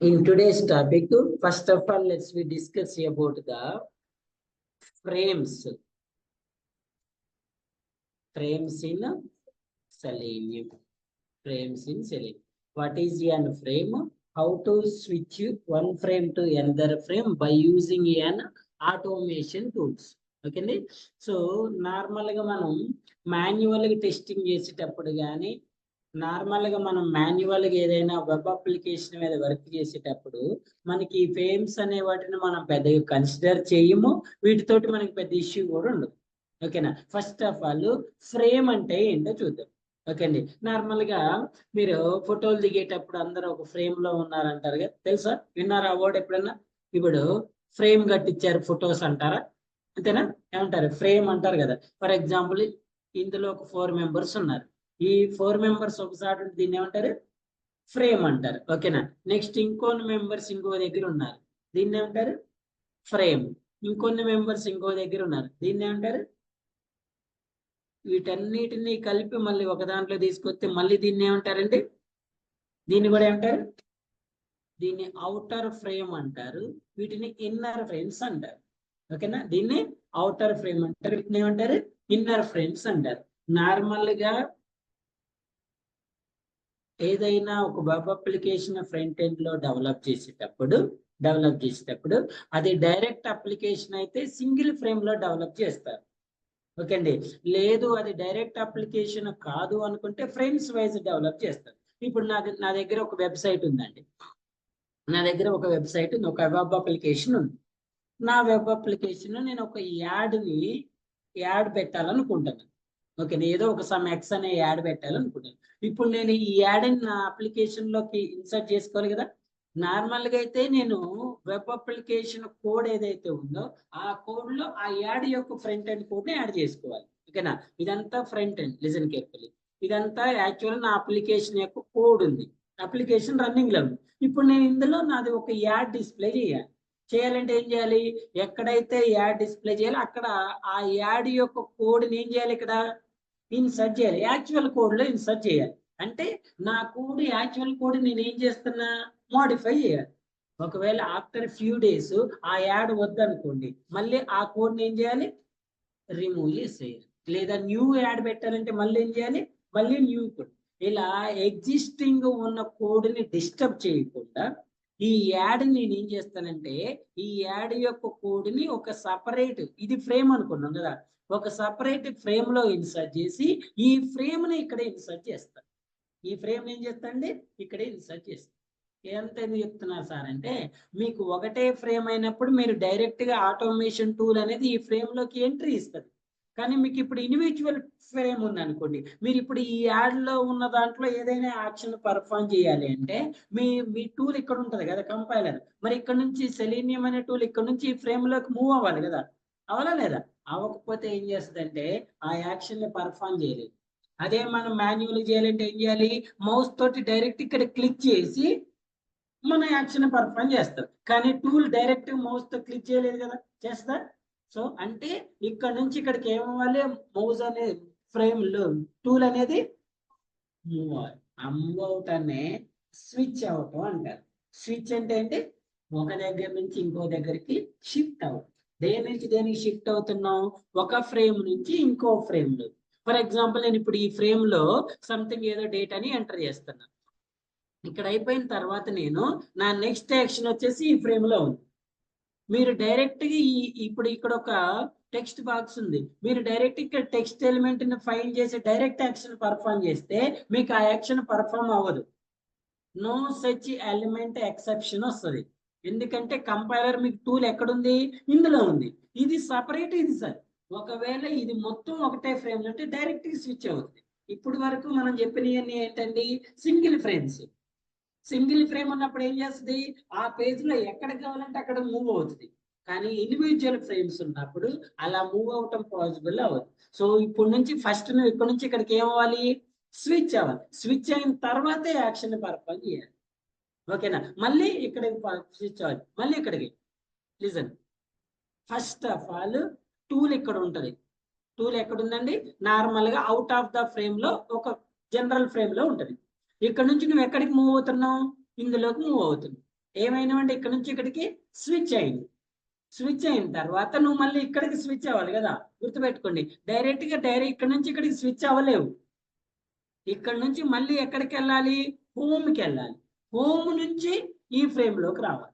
In today's topic, first of all, let's we discuss about the frames. Frames in Selenium. Frames in Selenium. What is an frame? How to switch one frame to another frame by using an automation tools. Okay, so నార్మల్గా మనం మాన్యువల్గా testing చేసేటప్పుడు కానీ నార్మల్గా మనం మాన్యువల్గా ఏదైనా web application మీద వర్క్ చేసేటప్పుడు మనకి ఈ ఫ్రేమ్స్ అనే వాటిని మనం పెద్దగా కన్సిడర్ చేయము, వీటితోటి మనకి పెద్ద ఇష్యూ కూడా ఉండదు. ఓకేనా, ఫస్ట్ ఆఫ్ ఆల్ ఫ్రేమ్ అంటే ఏంటో చూద్దాం. ఓకే అండి, నార్మల్గా మీరు ఫోటోలు దిగేటప్పుడు అందరూ ఒక ఫ్రేమ్ లో ఉన్నారంటారు కదా, తెలుసా? విన్నారా ఆ వర్డ్ ఎప్పుడన్నా? ఇప్పుడు ఫ్రేమ్ కట్టించారు ఫొటోస్ అంటారా? అంతేనా? ఏమంటారు? ఫ్రేమ్ అంటారు కదా. ఫర్ ఎగ్జాంపుల్ ఇందులో ఒక 4 మెంబర్స్ ఉన్నారు. ఈ 4 మెంబర్స్ ఒకసారి దీన్ని ఏమంటారు? ఫ్రేమ్ అంటారు. ఓకేనా, నెక్స్ట్ ఇంకొన్ని మెంబర్స్ ఇంకో దగ్గర ఉన్నారు, దీన్ని ఏమంటారు? ఫ్రేమ్. ఇంకొన్ని మెంబర్స్ ఇంకో దగ్గర ఉన్నారు, దీన్ని ఏమంటారు? వీటన్నిటిని కలిపి మళ్ళీ ఒక దాంట్లో తీసుకొస్తే మళ్ళీ దీన్ని ఏమంటారండి? దీన్ని కూడా ఏమంటారు? దీన్ని అవుటర్ ఫ్రేమ్ అంటారు, వీటిని ఇన్నర్ ఫ్రేమ్స్ అంటారు. ఓకేనా, దీన్ని అవుటర్ ఫ్రేమ్ అంటారు, వీటిని ఏమంటారు? ఇన్నర్ ఫ్రేమ్స్ అంటారు. నార్మల్ గా ఏదైనా ఒక వెబ్ అప్లికేషన్ ఫ్రంట్ ఎండ్ లో డెవలప్ చేసేటప్పుడు అది డైరెక్ట్ అప్లికేషన్ అయితే సింగిల్ ఫ్రేమ్ లో డెవలప్ చేస్తారు. ఓకే అండి, లేదు అది డైరెక్ట్ అప్లికేషన్ కాదు అనుకుంటే ఫ్రేమ్స్ వైజ్ డెవలప్ చేస్తారు. ఇప్పుడు నా దగ్గర ఒక వెబ్సైట్ ఉందండి, నా దగ్గర ఒక వెబ్సైట్ ఉంది, ఒక వెబ్ అప్లికేషన్ ఉంది. నా వెబ్ అప్లికేషన్ నేను ఒక యాడ్ పెట్టాలనుకుంటున్నాను. ఓకే, ఏదో ఒక సమ్ ఎక్స్ అనే యాడ్ పెట్టాలనుకుంటాను. ఇప్పుడు నేను ఈ యాడ్ నా అప్లికేషన్ లోకి ఇన్సర్ట్ చేసుకోవాలి కదా. నార్మల్ గా అయితే నేను వెబ్ అప్లికేషన్ కోడ్ ఏదైతే ఉందో ఆ కోడ్ లో ఆ యాడ్ యొక్క ఫ్రంట్ ఎండ్ కోడ్ ని యాడ్ చేసుకోవాలి. ఓకేనా, ఇదంతా ఫ్రంట్ ఎండ్. లిజన్ కేర్ఫుల్లీ, ఇదంతా యాక్చువల్ నా అప్లికేషన్ యొక్క కోడ్ ఉంది, అప్లికేషన్ రన్నింగ్ లో ఉంది. ఇప్పుడు నేను ఇందులో నాది ఒక యాడ్ డిస్ప్లే చేయాలంటే ఏం చేయాలి? ఎక్కడైతే యాడ్ డిస్ప్లే చేయాలి అక్కడ ఆ యాడ్ యొక్క కోడ్ని ఏం చేయాలి? ఇక్కడ ఇన్సర్ట్ చేయాలి, యాక్చువల్ కోడ్ లో ఇన్సర్ట్ చేయాలి. అంటే నా కోడ్ యాక్చువల్ కోడ్ నేను ఏం చేస్తున్నా? మోడిఫై చేయాలి. ఒకవేళ ఆఫ్టర్ ఫ్యూ డేస్ ఆ యాడ్ వద్దనుకోండి, మళ్ళీ ఆ కోడ్ ఏం చేయాలి? రిమూవ్ చేసేయాలి. లేదా న్యూ యాడ్ పెట్టాలంటే మళ్ళీ ఏం చేయాలి? మళ్ళీ న్యూ కోడ్. ఇలా ఎగ్జిస్టింగ్ ఉన్న కోడ్ ని డిస్టర్బ్ చేయకుండా ఈ యాడ్ నేను ఏం చేస్తానంటే ఈ యాడ్ యొక్క కోడ్ ని ఒక సపరేట్, ఇది ఫ్రేమ్ అనుకున్నాం కదా, ఒక సపరేట్ ఫ్రేమ్ లో ఇన్సర్ట్ చేసి ఈ ఫ్రేమ్ ని ఇక్కడ ఇన్సర్ట్ చేస్తాను. ఈ ఫ్రేమ్ ఏం చేస్తానండి? ఇక్కడ ఇన్సర్ట్ చేస్తాను. ఎంత చెప్తున్నారు సార్ అంటే, మీకు ఒకటే ఫ్రేమ్ అయినప్పుడు మీరు డైరెక్ట్ గా ఆటోమేషన్ టూల్ అనేది ఈ ఫ్రేమ్ లోకి ఎంట్రీ ఇస్తుంది. కానీ మీకు ఇప్పుడు ఇండివిజువల్ ఫ్రేమ్ ఉంది అనుకోండి, మీరు ఇప్పుడు ఈ యాడ్ లో ఉన్న దాంట్లో ఏదైనా యాక్షన్ పర్ఫామ్ చేయాలి అంటే మీ టూల్ ఇక్కడ ఉంటుంది కదా, కంపైలర్. మరి ఇక్కడ నుంచి సెలీనియం అనే టూల్ ఇక్కడ నుంచి ఈ ఫ్రేమ్ లోకి మూవ్ అవ్వాలి కదా, అవలా లేదా? అవ్వకపోతే ఏం చేస్తుందంటే ఆ యాక్షన్ ని పర్ఫామ్ చేయలేదు. అదే మనం మాన్యువల్ చేయాలంటే ఏం చేయాలి? మౌస్ తోటి డైరెక్ట్ ఇక్కడ క్లిక్ చేసి మన యాక్షన్ పర్ఫామ్ చేస్తారు. కానీ టూల్ డైరెక్ట్ మౌస్ తో క్లిక్ చేయలేదు కదా, చేస్తా. సో అంటే ఇక్కడ నుంచి ఇక్కడికి ఏమవ్వాలి? మౌస్ అనే ఫ్రేమ్ లో టూల్ అనేది మూవ్ అవ్వాలి. మూవ్ అవుట్ అనే స్విచ్ అవటం అంటారు. స్విచ్ అంటే ఏంటి? ఒక దగ్గర నుంచి ఇంకో దగ్గరికి షిఫ్ట్ అవ్వడం. దేని నుంచి దేనికి షిఫ్ట్ అవుతున్నాం? ఒక ఫ్రేమ్ నుంచి ఇంకో ఫ్రేమ్ లో. ఫర్ ఎగ్జాంపుల్ నేను ఇప్పుడు ఈ ఫ్రేమ్ లో సంథింగ్ ఏదో డేటాని ఎంటర్ చేస్తున్నాను. ఇక్కడ అయిపోయిన తర్వాత నేను నా నెక్స్ట్ యాక్షన్ వచ్చేసి ఈ ఫ్రేమ్ లో ఉంది. మీరు డైరెక్ట్ గా ఇప్పుడు ఇక్కడ ఒక టెక్స్ట్ బాక్స్ ఉంది, మీరు డైరెక్ట్ ఇక్కడ టెక్స్ట్ ఎలిమెంట్ ని ఫైండ్ చేసి డైరెక్ట్ యాక్షన్ పర్ఫామ్ చేస్తే మీకు ఆ యాక్షన్ పర్ఫామ్ అవ్వదు. నో సచ్ ఎలిమెంట్ ఎక్సెప్షన్ వస్తుంది. ఎందుకంటే కంపైలర్ మీకు టూల్ ఎక్కడుంది? ఇందులో ఉంది. ఇది సపరేట్, ఇది సార్. ఒకవేళ ఇది మొత్తం ఒకటే ఫ్రేమ్ అంటే డైరెక్ట్ గా స్విచ్ అవుతుంది. ఇప్పుడు వరకు మనం చెప్పినవన్నీ ఏంటండి? Single frames. సింగిల్ ఫ్రేమ్ ఉన్నప్పుడు ఏం చేస్తుంది? ఆ పేజ్ లో ఎక్కడ కావాలంటే అక్కడ మూవ్ అవుతుంది. కానీ ఇండివిజువల్ ఫ్రేమ్స్ ఉన్నప్పుడు అలా మూవ్ అవటం పాసిబుల్ అవ్వదు. సో ఇప్పుడు నుంచి ఫస్ట్ నువ్వు ఇక్కడ నుంచి ఇక్కడికి ఏమవ్వాలి? స్విచ్ అవ్వాలి. స్విచ్ అయిన తర్వాతే యాక్షన్ పర్ఫామ్ చేయాలి. ఓకేనా, మళ్ళీ ఇక్కడ స్విచ్ అవ్వాలి, మళ్ళీ ఇక్కడికి. Listen, first of all tool ఇక్కడ ఉంటుంది. టూల్ ఎక్కడ ఉందండి? నార్మల్ గా అవుట్ ఆఫ్ ద ఫ్రేమ్ లో ఒక జనరల్ ఫ్రేమ్ లో ఉంటుంది. ఇక్కడ నుంచి నువ్వు ఎక్కడికి మూవ్ అవుతున్నావు? ఇందులోకి మూవ్ అవుతుంది. ఏమైనావంటే ఇక్కడ నుంచి ఇక్కడికి స్విచ్ అయింది. స్విచ్ అయిన తర్వాత నువ్వు మళ్ళీ ఇక్కడికి స్విచ్ అవ్వాలి కదా, గుర్తుపెట్టుకోండి. డైరెక్ట్ ఇక్కడ నుంచి ఇక్కడికి స్విచ్ అవ్వలేవు. ఇక్కడ నుంచి మళ్ళీ ఎక్కడికి వెళ్ళాలి, హోమ్కి వెళ్ళాలి. హోమ్ నుంచి ఈ ఫ్రేమ్ లోకి రావాలి.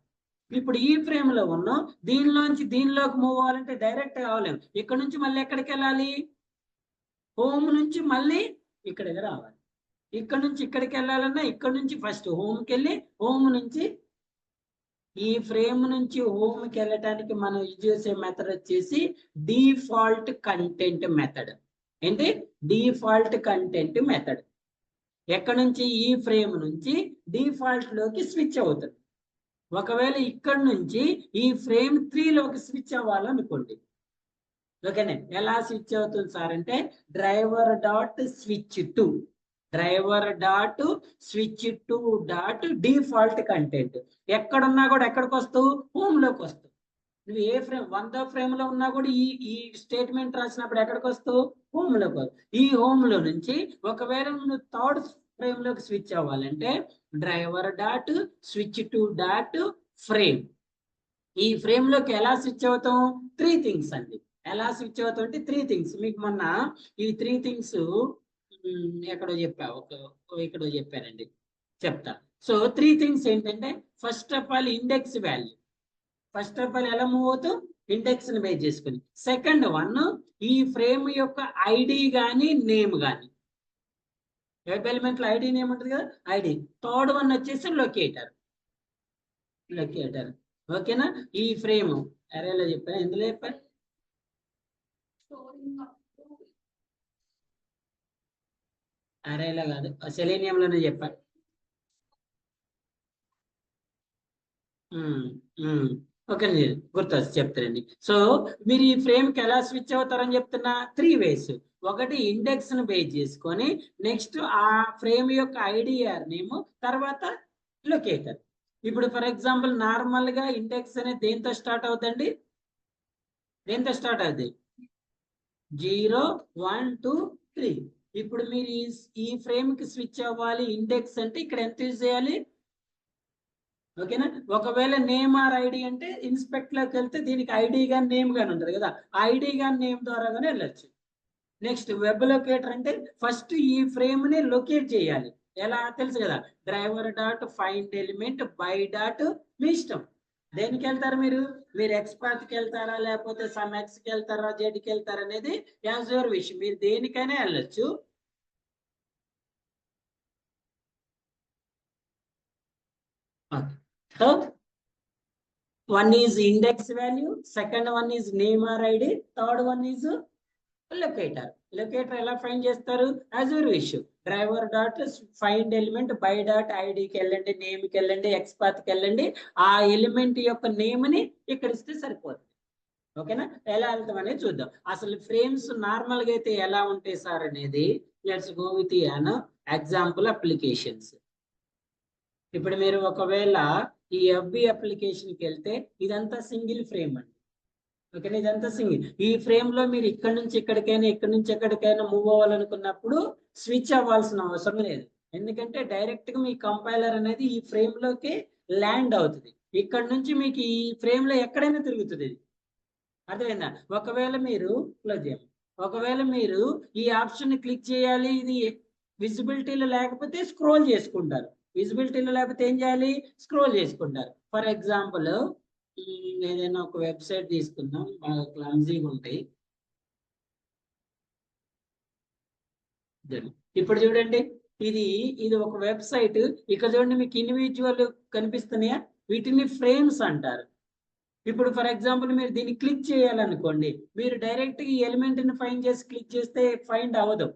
ఇప్పుడు ఈ ఫ్రేమ్ లో ఉన్నాం, దీనిలోంచి దీనిలోకి మూవ్ అవ్వాలంటే డైరెక్ట్ కావలేము. ఇక్కడ నుంచి మళ్ళీ ఎక్కడికి వెళ్ళాలి, హోమ్ నుంచి మళ్ళీ ఇక్కడికి రావాలి. ఇక్కడ నుంచి ఇక్కడికి వెళ్ళాలన్నా ఇక్కడ నుంచి ఫస్ట్ హోమ్కి వెళ్ళి హోమ్ నుంచి ఈ ఫ్రేమ్ నుంచి హోమ్కి వెళ్ళటానికి మనం యూజ్ చేసే మెథడ్ వచ్చేసి డిఫాల్ట్ కంటెంట్ మెథడ్. ఏంటి, డిఫాల్ట్ కంటెంట్ మెథడ్. ఎక్కడ నుంచి, ఈ ఫ్రేమ్ నుంచి డిఫాల్ట్ లోకి స్విచ్ అవుతుంది. ఒకవేళ ఇక్కడ నుంచి ఈ ఫ్రేమ్ 3 లోకి స్విచ్ అవ్వాలనుకోండి, ఓకేనే. ఎలా స్విచ్ అవుతుంది సార్ అంటే driver dot switch to, driver dot switch to dot default content. ఎక్కడున్నా కూడా ఎక్కడికి వస్తావు, హోమ్ లోకి వస్తావు. నువ్వు ఏ ఫ్రేమ్ 100వ ఫ్రేమ్ లో ఉన్నా కూడా ఈ స్టేట్మెంట్ రాసినప్పుడు ఎక్కడికి వస్తావు, హోమ్ లోకి వస్తావు. ఈ హోమ్ లో నుంచి ఒకవేళ నువ్వు 3rd ఫ్రేమ్ లోకి స్విచ్ అవ్వాలంటే driver dot switch to dot frame. ఈ ఫ్రేమ్ లోకి ఎలా స్విచ్ అవుతాం, 3 థింగ్స్ అండి. ఎలా స్విచ్ అవుతాం అంటే 3 థింగ్స్. మీకు మొన్న ఈ 3 థింగ్స్ ఎక్కడో చెప్పా, ఇక్కడో చెప్పానండి, చెప్తా. సో 3 థింగ్స్ ఏంటంటే, first of all index value. First of all ఎలా మూవ్ అవుతాం, ఇండెక్స్ ని బేస్ చేసుకుని. సెకండ్ వన్, ఈ ఫ్రేమ్ యొక్క ఐడి కానీ నేమ్ కానీ. వెబ్ ఎలిమెంట్ లో ఐడి నేమ్ ఉంటుంది కదా, ఐడి. థర్డ్ వన్ వచ్చేసి లొకేటర్. లొకేటర్, ఓకేనా. ఈ ఫ్రేమ్ అరేలో చెప్పాను, ఎందులో చెప్పాను, అరేలో కాదు, సెలీనియంలోనే చెప్పాను. ఓకే, గుర్తొచ్చి చెప్తారండి. సో మీరు ఈ ఫ్రేమ్ కి ఎలా స్విచ్ అవుతారని చెప్తున్నా, 3 వేస్. ఒకటి ఇండెక్స్ ను బేస్ చేసుకొని, నెక్స్ట్ ఆ ఫ్రేమ్ యొక్క ఐడిఆర్ నేమ్, తర్వాత లొకేటర్. ఇప్పుడు ఫర్ ఎగ్జాంపుల్ నార్మల్ గా ఇండెక్స్ అనేది దేంతో స్టార్ట్ అవుతుందండి, దేంతో స్టార్ట్ అవుతుంది, 0 1 2 3. ఇప్పుడు మీరు ఈ ఫ్రేమ్ కి స్విచ్ అవ్వాలి ఇండెక్స్ అంటే ఇక్కడ ఎంత యూజ్ చేయాలి, ఓకేనా. ఒకవేళ నేమ్ ఆర్ ఐడి అంటే ఇన్స్పెక్ట్ లోకి వెళ్తే దీనికి ఐడి గాని నేమ్ గాని ఉంటుంది కదా, ఐడి గాని నేమ్ ద్వారా కానీ వెళ్ళొచ్చు. నెక్స్ట్ వెబ్ లొకేటర్ అంటే ఫస్ట్ ఈ ఫ్రేమ్ ని లొకేట్ చేయాలి. ఎలా తెలుసు కదా, driver dot find element by dot, మీ ఇష్టం దేనికి వెళ్తారు మీరు, ఎక్స్పాత్కి వెళ్తారా లేకపోతే సమ్ ఎక్స్కి వెళ్తారా, జెడ్కి వెళ్తారా అనేది యాజ్ యువర్ విష్, మీరు దేనికైనా వెళ్ళొచ్చు. So one is index value, second one is name or id, third one is locator. Locator ఎలా ఫైండ్ చేస్తారు, as your wish. Driver dot find element by dot ఐడికి వెళ్ళండి, నేమ్ కి వెళ్ళండి, ఎక్స్పాత్ కి వెళ్ళండి. ఆ ఎలిమెంట్ యొక్క నేమ్ ని ఇక్కడ ఇస్తే సరిపోతుంది. ఓకేనా, ఎలా వెళ్తాం అనేది చూద్దాం. అసలు ఫ్రేమ్స్ నార్మల్ గా అయితే ఎలా ఉంటాయి సార్ అనేది, let's go with an example applications. ఇప్పుడు మీరు ఒకవేళ ఈ ఎఫ్బి అప్లికేషన్కి వెళ్తే ఇదంతా సింగిల్ ఫ్రేమ్ అండి, ఓకేనా. ఇదంతా సింగిల్. ఈ ఫ్రేమ్ లో మీరు ఇక్కడ నుంచి ఎక్కడికైనా, ఇక్కడ నుంచి ఎక్కడికైనా మూవ్ అవ్వాలనుకున్నప్పుడు స్విచ్ అవ్వాల్సిన అవసరం లేదు. ఎందుకంటే డైరెక్ట్ గా మీ కంపైలర్ అనేది ఈ ఫ్రేమ్ లోకి ల్యాండ్ అవుతుంది. ఇక్కడ నుంచి మీకు ఈ ఫ్రేమ్ లో ఎక్కడైనా తిరుగుతుంది ఇది, అర్థమైందా. ఒకవేళ మీరు క్లోజ్ చేయాలి, ఒకవేళ మీరు ఈ ఆప్షన్ క్లిక్ చేయాలి, ఇది విజిబిలిటీలో లేకపోతే స్క్రోల్ చేసుకుంటారు. విజిబిలిటీలో లేకపోతే ఏం చేయాలి, స్క్రోల్ చేసుకుంటారు. ఫర్ ఎగ్జాంపుల్ ఏదైనా ఒక వెబ్సైట్ తీసుకుందాం, బాగా క్లమ్జీగా ఉంటాయి. ఇప్పుడు చూడండి, ఇది ఒక వెబ్సైట్. ఇక్కడ చూడండి మీకు ఇండివిజువల్ కనిపిస్తున్నాయా, వీటిని ఫ్రేమ్స్ అంటారు. ఇప్పుడు ఫర్ ఎగ్జాంపుల్ మీరు దీన్ని క్లిక్ చేయాలనుకోండి, మీరు డైరెక్ట్ ఈ ఎలిమెంట్ ని ఫైండ్ చేసి క్లిక్ చేస్తే ఫైండ్ అవ్వదు.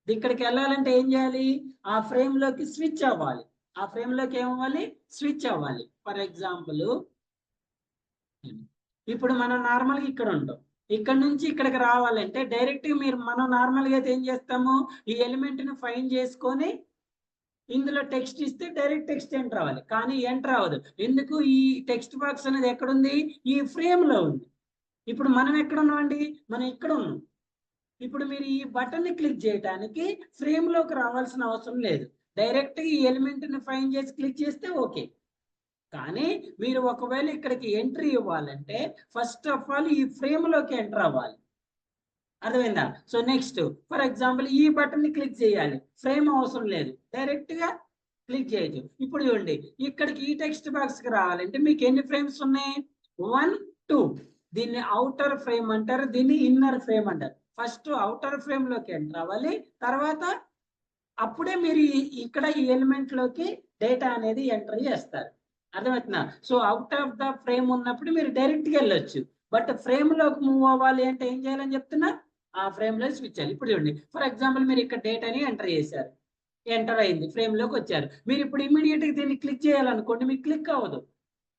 ఇక్కడికి వెళ్ళాలంటే ఏం చేయాలి, ఆ ఫ్రేమ్ లోకి స్విచ్ అవ్వాలి. ఆ ఫ్రేమ్ లోకి ఏమవ్వాలి, స్విచ్ అవ్వాలి. ఫర్ ఎగ్జాంపుల్ ఇప్పుడు మనం నార్మల్గా ఇక్కడ ఉంటాం, ఇక్కడ నుంచి ఇక్కడికి రావాలంటే డైరెక్ట్ గా మనం నార్మల్గా అయితే ఏం చేస్తాము, ఈ ఎలిమెంట్ ని ఫైండ్ చేసుకొని ఇందులో టెక్స్ట్ ఇస్తే డైరెక్ట్ టెక్స్ట్ ఎంటర్ అవ్వాలి. కానీ ఎంటర్ అవ్వదు. ఎందుకు, ఈ టెక్స్ట్ బాక్స్ అనేది ఎక్కడుంది, ఈ ఫ్రేమ్ లో ఉంది. ఇప్పుడు మనం ఎక్కడ ఉన్నామండి, మనం ఇక్కడ ఉన్నాం. ఇప్పుడు మీరు ఈ బటన్ ని క్లిక్ చేయడానికి ఫ్రేమ్ లోకి రావాల్సిన అవసరం లేదు. డైరెక్ట్ గా ఈ ఎలిమెంట్ ని ఫైండ్ చేసి క్లిక్ చేస్తే ఓకే. కానీ మీరు ఒకవేళ ఇక్కడికి ఎంట్రీ ఇవ్వాలంటే ఫస్ట్ ఆఫ్ ఆల్ ఈ ఫ్రేమ్ లోకి ఎంటర్ అవ్వాలి. అర్థమైందా? సో నెక్స్ట్ ఫర్ ఎగ్జాంపుల్ ఈ బటన్ ని క్లిక్ చేయాలి, ఫ్రేమ్ అవసరం లేదు, డైరెక్ట్ గా క్లిక్ చేయొచ్చు. ఇప్పుడు చూడండి, ఇక్కడికి ఈ టెక్స్ట్ బాక్స్ కి రావాలంటే మీకు ఎన్ని ఫ్రేమ్స్ ఉన్నాయి? 1 2. దీన్ని అవుటర్ ఫ్రేమ్ అంటారు, దీన్ని ఇన్నర్ ఫ్రేమ్ అంటారు. ఫస్ట్ అవుటర్ ఫ్రేమ్ లోకి ఎంటర్ అవ్వాలి, తర్వాత అప్పుడే మీరు ఇక్కడ ఈ ఎలిమెంట్ లోకి డేటా అనేది ఎంటర్ చేస్తారు. అర్థమవుతుందా? So out of the frame ఉన్నప్పుడు మీరు డైరెక్ట్ గా వెళ్ళొచ్చు, బట్ ఫ్రేమ్ లోకి మూవ్ అవ్వాలి అంటే ఏం చేయాలని చెప్తున్నా, ఆ ఫ్రేమ్ లో స్విచ్ చేయాలి. ఇప్పుడు చూడండి, ఫర్ ఎగ్జాంపుల్ మీరు ఇక్కడ డేటాని ఎంటర్ చేశారు, ఎంటర్ అయింది, ఫ్రేమ్ లోకి వచ్చారు. మీరు ఇప్పుడు ఇమీడియట్ గా దీన్ని క్లిక్ చేయాలనుకోండి, మీకు క్లిక్ అవ్వదు.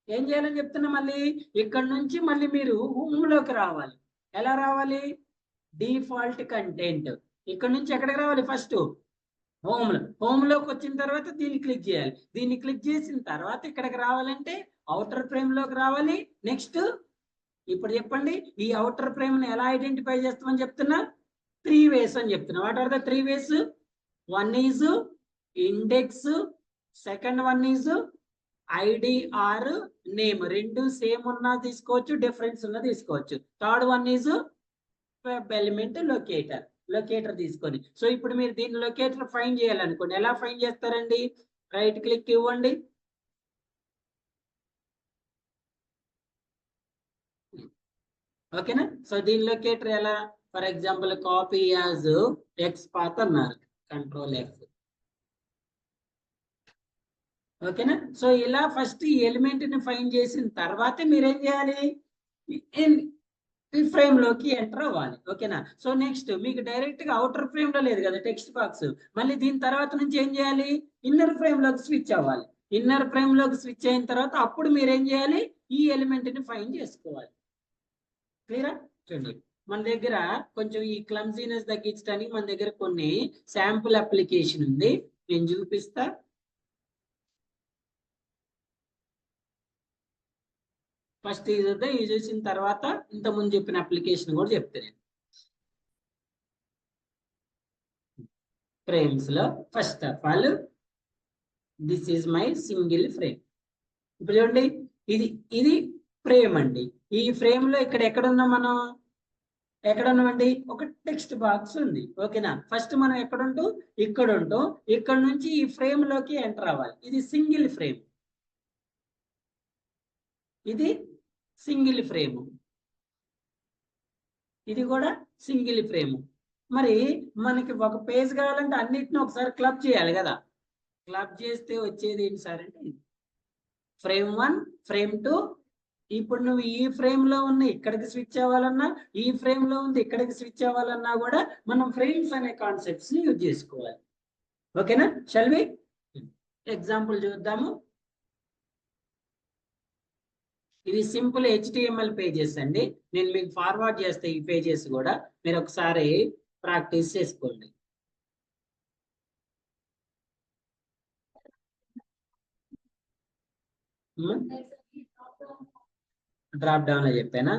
ఏం చేయాలని చెప్తున్నా, మళ్ళీ ఇక్కడ నుంచి మళ్ళీ మీరు హోమ్ లోకి రావాలి. ఎలా రావాలి? డిఫాల్ట్ కంటెంట్, ఇక్కడ నుంచి ఎక్కడికి రావాలి? ఫస్ట్ హోమ్ లోకి వచ్చిన తర్వాత దీన్ని క్లిక్ చేయాలి. దీన్ని క్లిక్ చేసిన తర్వాత ఇక్కడికి రావాలంటే అవుటర్ ఫ్రేమ్ లోకి రావాలి. నెక్స్ట్ ఇప్పుడు చెప్పండి, ఈ అవుటర్ ఫ్రేమ్ ని ఎలా ఐడెంటిఫై చేస్తామని చెప్తున్నా? 3 ways అని చెప్తున్నా. What are the 3 ways? 1 is index, second 1 is ID or name. రెండు సేమ్ ఉన్నా తీసుకోవచ్చు, డిఫరెన్స్ ఉన్నా తీసుకోవచ్చు. Third 1 is web element locator తీసుకొని. సో ఇప్పుడు మీరు దీని లొకేటర్ ఫైండ్ చేయాలనుకోండి, ఎలా ఫైండ్ చేస్తారండి? రైట్ క్లిక్ ఇవ్వండి, ఓకేనా? సో దీని లొకేటర్ ఎలా? For example copy as X path అన్నారు, కంట్రోల్ ఎక్స్, ఓకేనా? సో ఇలా ఫస్ట్ ఈ ఎలిమెంట్ ని ఫైండ్ చేసిన తర్వాత మీరేం చేయాలి? ఈ ఫ్రేమ్ లోకి ఎంటర్ అవ్వాలి, ఓకేనా? సో నెక్స్ట్ మీకు డైరెక్ట్ గా అవుటర్ ఫ్రేమ్ లో లేదు కదా టెక్స్ట్ బాక్స్, మళ్ళీ దీని తర్వాత నుంచి ఏం చేయాలి? ఇన్నర్ ఫ్రేమ్ లోకి స్విచ్ అవ్వాలి. ఇన్నర్ ఫ్రేమ్ లోకి స్విచ్ అయిన తర్వాత అప్పుడు మీరు ఏం చేయాలి? ఈ ఎలిమెంట్ ని ఫైండ్ చేసుకోవాలి. క్లియరా? చూడండి, మన దగ్గర కొంచెం ఈ క్లమ్జీనెస్ తగ్గించడానికి మన దగ్గర కొన్ని శాంపుల్ అప్లికేషన్ ఉంది, నేను చూపిస్తా. ఫస్ట్ ఇది వద్దా, ఇది చూసిన తర్వాత ఇంతకుముందు చెప్పిన అప్లికేషన్ కూడా చెప్తాను. ఫ్రేమ్స్ లో first of all this is my single frame. ఇప్పుడు చూడండి, ఇది ఫ్రేమ్ అండి. ఈ ఫ్రేమ్ లో ఎక్కడ ఉన్నాం మనం? ఎక్కడ ఉన్నామండి? ఒక టెక్స్ట్ బాక్స్ ఉంది, ఓకేనా? ఫస్ట్ మనం ఇక్కడ ఉంటాం, ఇక్కడ నుంచి ఈ ఫ్రేమ్ లోకి ఎంటర్ అవ్వాలి. ఇది సింగిల్ ఫ్రేమ్, ఇది సింగిల్ ఫ్రేమ్, ఇది కూడా సింగిల్ ఫ్రేమ్. మరి మనకి ఒక పేజ్ కావాలంటే అన్నిటిని ఒకసారి క్లబ్ చేయాలి కదా. క్లబ్ చేస్తే వచ్చేది ఏంటి సార్ అంటే ఫ్రేమ్ 1, ఫ్రేమ్ 2. ఇప్పుడు నువ్వు ఈ ఫ్రేమ్ లో ఉన్న ఇక్కడికి స్విచ్ అవ్వాలన్నా, ఈ ఫ్రేమ్ లో ఉంది ఇక్కడికి స్విచ్ అవ్వాలన్నా కూడా మనం ఫ్రేమ్స్ అనే కాన్సెప్ట్స్ ని యూజ్ చేసుకోవాలి, ఓకేనా? షల్ వి ఎగ్జాంపుల్ చూద్దాము. ఇవి సింపుల్ HTML పేజెస్ అండి, నేను మీకు ఫార్వర్డ్ చేస్తే ఈ పేజెస్ కూడా మీరు ఒకసారి ప్రాక్టీస్ చేసుకోండి. డ్రాప్ డౌన్ లో చెప్పానా?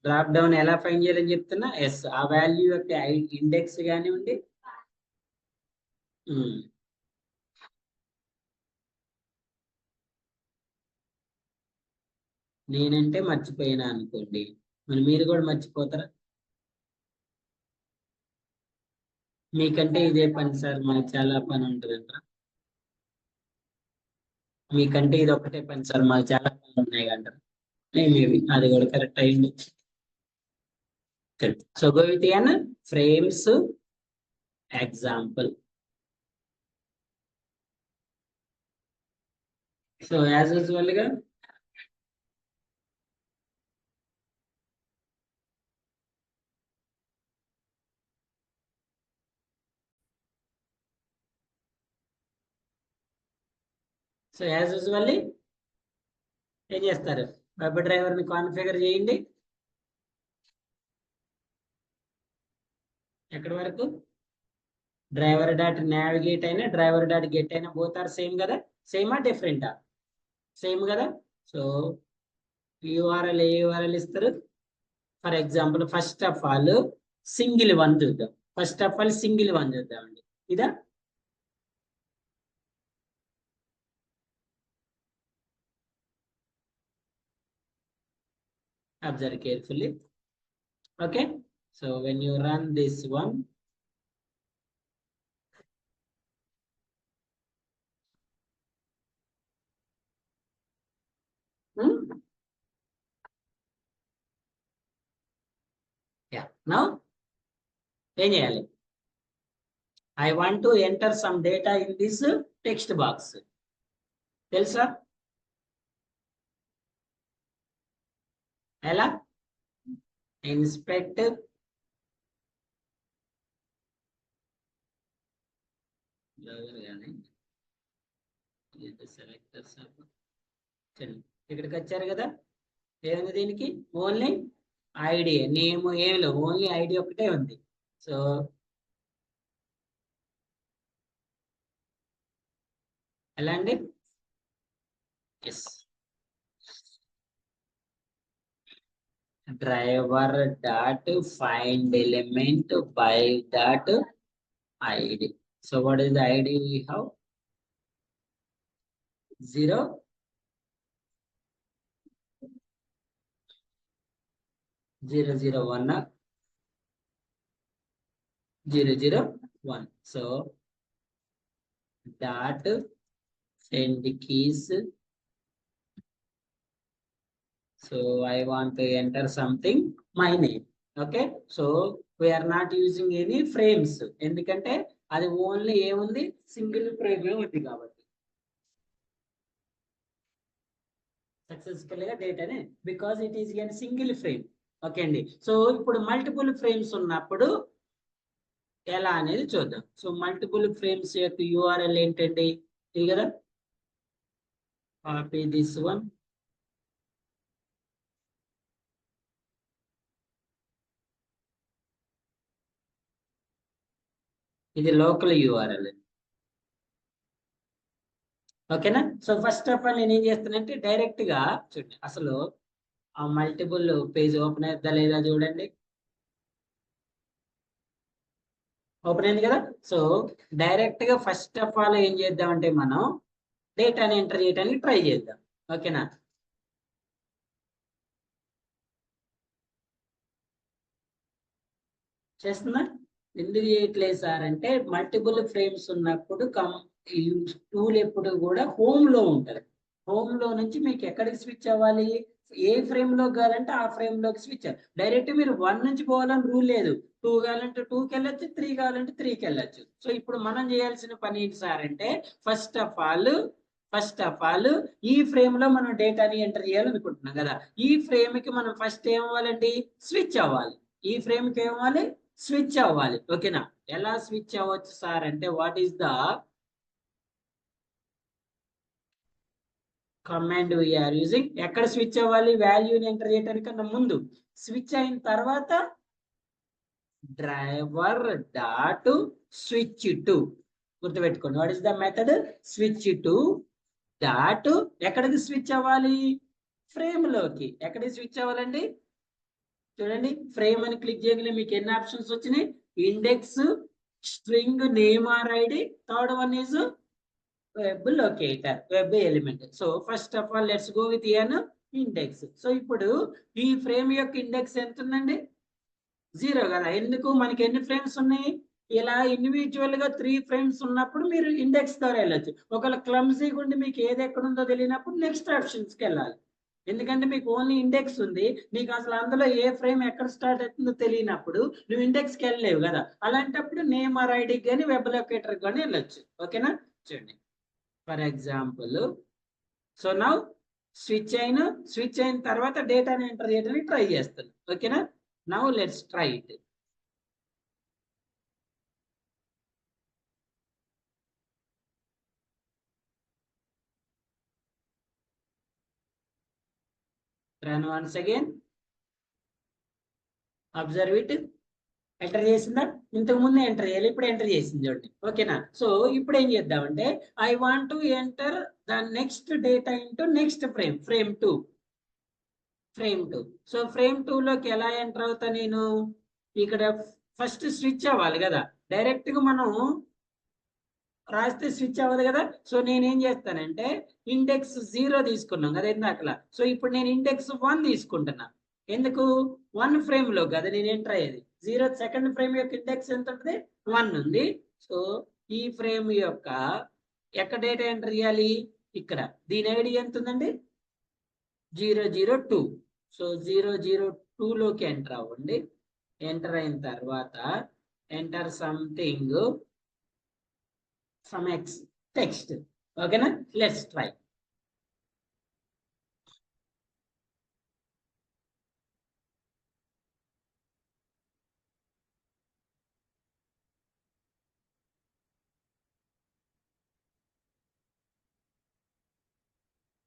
డ్రాప్ డౌన్ ఎలా ఫైండ్ చేయాలని చెప్తున్నా. ఎస్, ఆ వాల్యూ యొక్క ఇండెక్స్ కానివ్వండి. నేనంటే మర్చిపోయినా అనుకోండి, మరి మీరు కూడా మర్చిపోతారా? మీకంటే ఇదే పని సార్, మనకి చాలా పని ఉంటుందంట. మీకంటే ఇది ఒకటే పని సార్, మాకు చాలా పనులు ఉన్నాయి అంటారు. మేబీ అది కూడా కరెక్ట్ అయ్యింది. So go with n frames example. So as usual గా ఏం చేస్తారు? వెబ్ డ్రైవర్ ని కాన్ఫిగర్ చేయండి. ఎక్కడి వరకు? డ్రైవర్ డాట్ నావిగేట్ అయినా డ్రైవర్ డాట్ గెట్ అయినా బోత్ ఆర్ సేమ్ కదా? సేమా డిఫరెంటా? సేమ్ కదా. సో యూఆర్ఎల్ ఏ యూఆర్ఎల్ ఇస్తారు? For example first of all single 1 చూద్దాం. ఫస్ట్ ఆఫ్ ఆల్ సింగిల్ 1 చూద్దామండి. ఇదా? Observe carefully. Okay, so when you run this one, yeah, now ఏం చేయాలి? I want to enter some data in this text box. తెలుసా ఎలా? Inspect కానీ selectors ఇక్కడికి వచ్చారు కదా, ఏముంది దీనికి? ఓన్లీ ఐడి, నేమ్ ఏమి లేవు, ఓన్లీ ఐడి ఒకటే ఉంది. సో ఎలా అండి? Yes, driver dot find element by dot ID. So what is the ID we have? 0 0 0 1 0 0 1. So dot send keys. So I want to enter something, my name. Okay, so we are not using any frames ఎందుకంటే అది only ఏముంది? Single frame ఉంది కాబట్టి successful గా డేటానే, because it is an single frame. Okay అండి, so ఇప్పుడు multiple frames ఉన్నప్పుడు ఎలా అనేది చూద్దాం. సో మల్టిపుల్ ఫ్రేమ్స్ యొక్క యూఆర్ఎల్ ఏంటండి? ఇది కదా, కాపీ దిస్ వన్, ఇది లోకల్ యూఆర్ఎల్. ఓకేనా? సో ఫస్ట్ ఆఫ్ ఆల్ నేను ఏం చేస్తానంటే డైరెక్ట్ గా చూడండి, అసలు ఆ మల్టిపుల్ పేజ్ ఓపెన్ అవుతుందా లేదా చూడండి. ఓపెన్ అయింది కదా. సో డైరెక్ట్ గా ఫస్ట్ ఆఫ్ ఆల్ ఏం చేద్దామంటే మనం డేటాని ఎంటర్ చేయడానికి ట్రై చేద్దాం. ఓకేనా? చేస్తుందా? ఎందుకు చేయట్లేదు సార్ అంటే మల్టిపుల్ ఫ్రేమ్స్ ఉన్నప్పుడు ఈ టూల్ ఎప్పుడు కూడా హోమ్ లో ఉంటుంది. హోమ్ లో నుంచి మీకు ఎక్కడికి స్విచ్ అవ్వాలి? ఏ ఫ్రేమ్ లో కావాలంటే ఆ ఫ్రేమ్ లోకి స్విచ్. డైరెక్ట్ మీరు 1 నుంచి పోవాలని రూల్ లేదు. 2 కావాలంటే 2కి వెళ్ళొచ్చు, 3 కావాలంటే 3కి వెళ్ళొచ్చు. సో ఇప్పుడు మనం చేయాల్సిన పని ఏంటి సార్ అంటే ఫస్ట్ ఆఫ్ ఆల్ ఈ ఫ్రేమ్ లో మనం డేటాని ఎంటర్ చేయాలనుకుంటున్నాం కదా. ఈ ఫ్రేమ్ కి మనం ఫస్ట్ ఏమవ్వాలండి? స్విచ్ అవ్వాలి. ఈ ఫ్రేమ్ కి ఏమవ్వాలి? స్విచ్ అవ్వాలి. ఓకేనా? ఎలా స్విచ్ అవ్వచ్చు సార్ అంటే what is the command we're using? ఎక్కడ స్విచ్ అవ్వాలి? వాల్యూని ఎంటర్ చేయడానికన్నా ముందు. స్విచ్ అయిన తర్వాత డ్రైవర్ డాట్ స్విచ్ టు, గుర్తుపెట్టుకోండి. What is the method? Switch to dot ఎక్కడికి స్విచ్ అవ్వాలి? ఫ్రేమ్ లోకి. ఎక్కడికి స్విచ్ అవ్వాలండి? చూడండి, ఫ్రేమ్ అని క్లిక్ చేయగలి మీకు ఎన్ని ఆప్షన్స్ వచ్చినాయి? Index, string, name or ID, third one is web locator, web element. So first of all let's go with an index. So ఇప్పుడు ఈ ఫ్రేమ్ యొక్క ఇండెక్స్ ఎంత ఉందండి? 0 కదా. ఎందుకు? మనకి ఎన్ని ఫ్రేమ్స్ ఉన్నాయి? ఇలా ఇండివిజువల్ గా 3 ఫ్రేమ్స్ ఉన్నప్పుడు మీరు ఇండెక్స్ ద్వారా వెళ్ళొచ్చు. ఒకవేళ క్లమ్సీగా ఉండి మీకు ఏది ఎక్కడ ఉందో తెలియనప్పుడు నెక్స్ట్ ఆప్షన్స్కి వెళ్ళాలి. ఎందుకంటే మీకు ఓన్లీ ఇండెక్స్ ఉంది, నీకు అసలు అందులో ఏ ఫ్రేమ్ ఎక్కడ స్టార్ట్ అవుతుందో తెలియనప్పుడు నువ్వు ఇండెక్స్కి వెళ్ళలేవు కదా. అలాంటప్పుడు నేమ్ ఆర్ ఐడికి కానీ వెబ్ లొకేటర్ కానీ వెళ్ళొచ్చు. ఓకేనా? చూడండి, for example, so now switch అయిన తర్వాత డేటాని ఎంటర్ చేయడానికి ట్రై చేస్తాను. ఓకేనా? Now let's try it. Run once again, observe it. Enter చేసిందా? ఇంతకు ముందే ఎంటర్ చేయాలి, ఇప్పుడు ఎంటర్ చేసింది చూడండి. ఓకేనా? సో ఇప్పుడు ఏం చేద్దామంటే I want to enter the next data into next frame 2. So frame 2 లోకి ఎలా ఎంటర్ అవుతా నేను? ఇక్కడ ఫస్ట్ స్విచ్ అవ్వాలి కదా. డైరెక్ట్ గా మనం రాస్తే స్విచ్ అవ్వదు కదా. సో నేనేం చేస్తానంటే ఇండెక్స్ 0 తీసుకున్నాం కదా ఇందాకలా. సో ఇప్పుడు నేను ఇండెక్స్ 1 తీసుకుంటున్నా. ఎందుకు 1 ఫ్రేమ్ లో కదా నేను ఎంటర్ అయ్యేది. 0 సెకండ్ ఫ్రేమ్ యొక్క ఇండెక్స్ ఎంత ఉంటుంది? 1 ఉంది. సో ఈ ఫ్రేమ్ యొక్క ఎక్కడ డేటా ఎంటర్ చేయాలి? ఇక్కడ. దీని ఐడి ఎంత ఉందండి? 002. సో 002 లోకి ఎంటర్ అవ్వండి. ఎంటర్ అయిన తర్వాత enter something some x text. ఓకేనా? Let's try.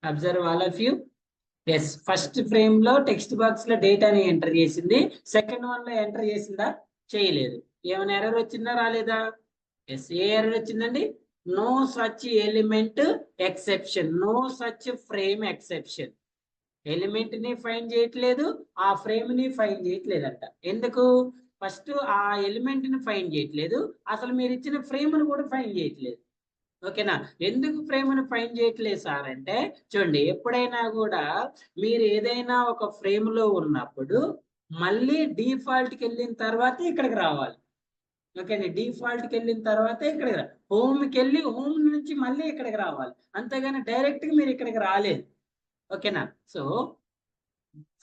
Observe all of you. Yes, first frame లో టెక్స్ట్ బాక్స్ లో డేటాని ఎంటర్ చేసింది. సెకండ్ వన్ లో ఎంటర్ చేసిందా? చేయలేదు. ఏమైనా ఎర్రర్ వచ్చిందా? రాలేదా? ఎస్, ఏ ఎర్రర్ వచ్చిందండి? No such element exception, no such frame exception. Element ని ఫైండ్ చేయట్లేదు, ఆ ఫ్రేమ్ ని ఫైండ్ చేయట్లేదంట. ఎందుకు? ఫస్ట్ ఆ ఎలిమెంట్ ని ఫైండ్ చేయట్లేదు, అసలు మీరు ఇచ్చిన ఫ్రేమ్ ను కూడా ఫైండ్ చేయట్లేదు. ఓకేనా? ఎందుకు ఫ్రేమ్ ని ఫైండ్ చేయట్లేదు సార్ అంటే, చూడండి, ఎప్పుడైనా కూడా మీరు ఏదైనా ఒక ఫ్రేమ్ లో ఉన్నప్పుడు మళ్ళీ డిఫాల్ట్ కి వెళ్ళిన తర్వాత ఇక్కడికి రావాలి. ఓకేనా? డిఫాల్ట్ కి వెళ్ళిన తర్వాత ఇక్కడికి హోమ్కి వెళ్ళి హోమ్ నుంచి మళ్ళీ ఇక్కడికి రావాలి. అంతేగాని డైరెక్ట్ గా మీరు ఇక్కడికి రాలేదు. ఓకేనా? సో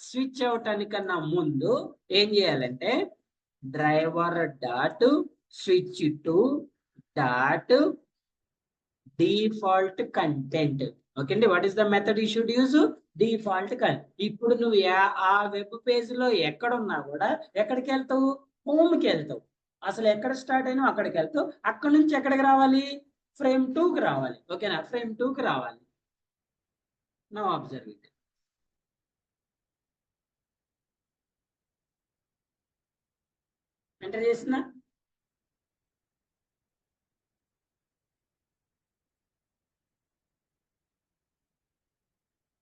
స్విచ్ అవటానికన్నా ముందు ఏం చేయాలంటే driver dot switch to dot default content. Okay అండి, what is the method you should use? Default content. ఇప్పుడు నువ్వు ఆ వెబ్ పేజ్ లో ఎక్కడున్నా కూడా ఎక్కడికి వెళ్తావు? హోమ్కి వెళ్తావు. అసలు ఎక్కడ స్టార్ట్ అయినా అక్కడికి వెళ్తావు. అక్కడ నుంచి ఎక్కడికి రావాలి? ఫ్రేమ్ 2కి రావాలి. ఓకేనా? ఫ్రేమ్ 2కి రావాలి. Now observe it. ఎంటర్ చేసిన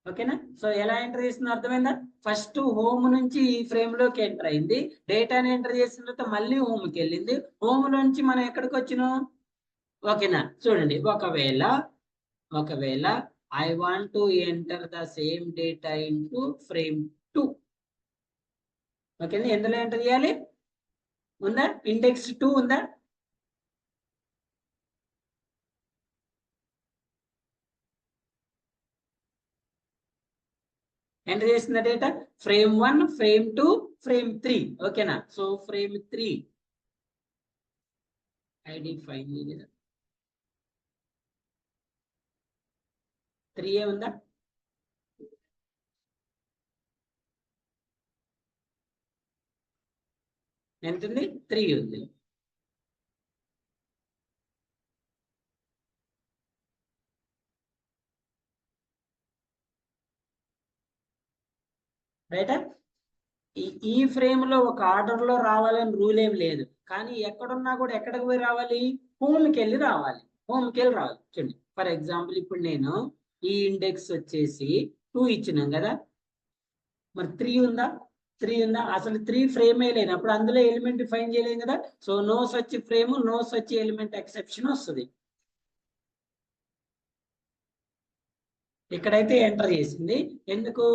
ఓకేనా? సో ఎలా ఎంటర్ చేసిందో అర్థమైందా? ఫస్ట్ హోమ్ నుంచి ఈ ఫ్రేమ్ లోకి ఎంటర్ అయింది, డేటాని ఎంటర్ చేసిన తర్వాత మళ్ళీ హోమ్కి వెళ్ళింది, హోమ్ నుంచి మనం ఎక్కడికి వచ్చినాం? ఓకేనా? చూడండి, ఒకవేళ I want to enter the same data into frame 2. ఓకేనా? ఎందులో ఎంటర్ చేయాలి? ఉందా? ఇండెక్స్ 2 ఉందా? ఎంటర్ చేసిన డేటా ఫ్రేమ్ 1, ఫ్రేమ్ 2, ఫ్రేమ్ 3. ఓకేనా? సో ఫ్రేమ్ 3 ఐడి ఫైన్ లేదా 3 ఉందా? ఎంత ఉంది? 3 ఉంది. రైటా? ఈ ఫ్రేమ్ లో ఒక ఆర్డర్ లో రావాలని రూల్ ఏం లేదు, కానీ ఎక్కడున్నా కూడా ఎక్కడికి పోయి రావాలి? హోమ్కి వెళ్ళి రావాలి. హోమ్కి వెళ్ళి రావాలి. చూడండి, ఫర్ ఎగ్జాంపుల్ ఇప్పుడు నేను ఈ ఇండెక్స్ వచ్చేసి 2 ఇచ్చినాం కదా, మరి 3 ఉందా? 3 ఉందా? అసలు 3 ఫ్రేమే లేనప్పుడు అందులో ఎలిమెంట్ ఫైన్ చేయలేం కదా. So no such frame, no such element exception వస్తుంది. ఇక్కడైతే ఎంటర్ చేసింది. ఎందుకు?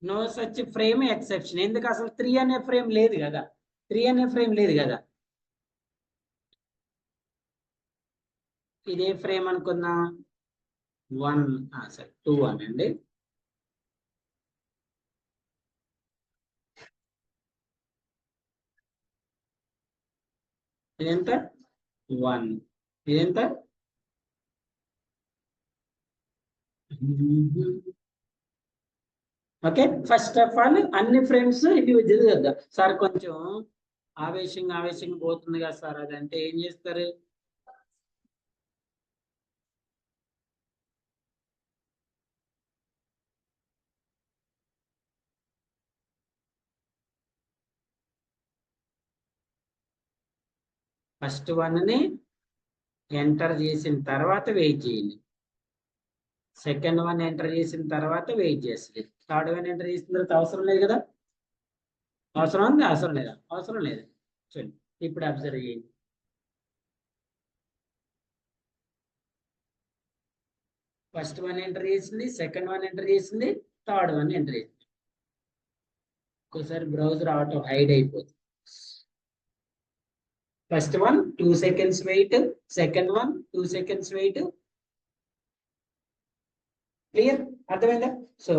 No such frame exception. ఎందుకు? అసలు 3 అనే ఫ్రేమ్ లేదు కదా. 3 అనే ఫ్రేమ్ లేదు కదా. ఇదే ఫ్రేమ్ అనుకుందాం. 1, సరే 2 అనండి. ఇదెంత? 1. ఇదెంత? ఓకే, ఫస్ట్ ఆఫ్ ఆల్ అన్ని ఫ్రేమ్స్ ఇండివిజువల్ చేద్దాం. సార్ కొంచెం ఆవేశంగా పోతుంది కదా సార్, అదంటే ఏం చేస్తారు? ఫస్ట్ వన్ ని ఎంటర్ చేసిన తర్వాత వెయిట్ చేయండి. సెకండ్ వన్ ఎంటర్ చేసిన తర్వాత వెయిట్ చేస్తుంది. థర్డ్ వన్ ఎంటర్ చేసిన తర్వాత అవసరం లేదు కదా. అవసరం ఉంది? అవసరం లేదా? అవసరం లేదు. చూడండి, ఇప్పుడు అబ్జర్వ్ చేయండి. ఫస్ట్ వన్ ఎంటర్ చేసింది, సెకండ్ వన్ ఎంటర్ చేసింది, థర్డ్ వన్ ఎంటర్ చేసింది. ఒక్కోసారి బ్రౌజర్ ఆటో హైడ్ అయిపోతుంది. First one 2 seconds wait, second one 2 seconds wait. Clear? అర్థమైందా? సో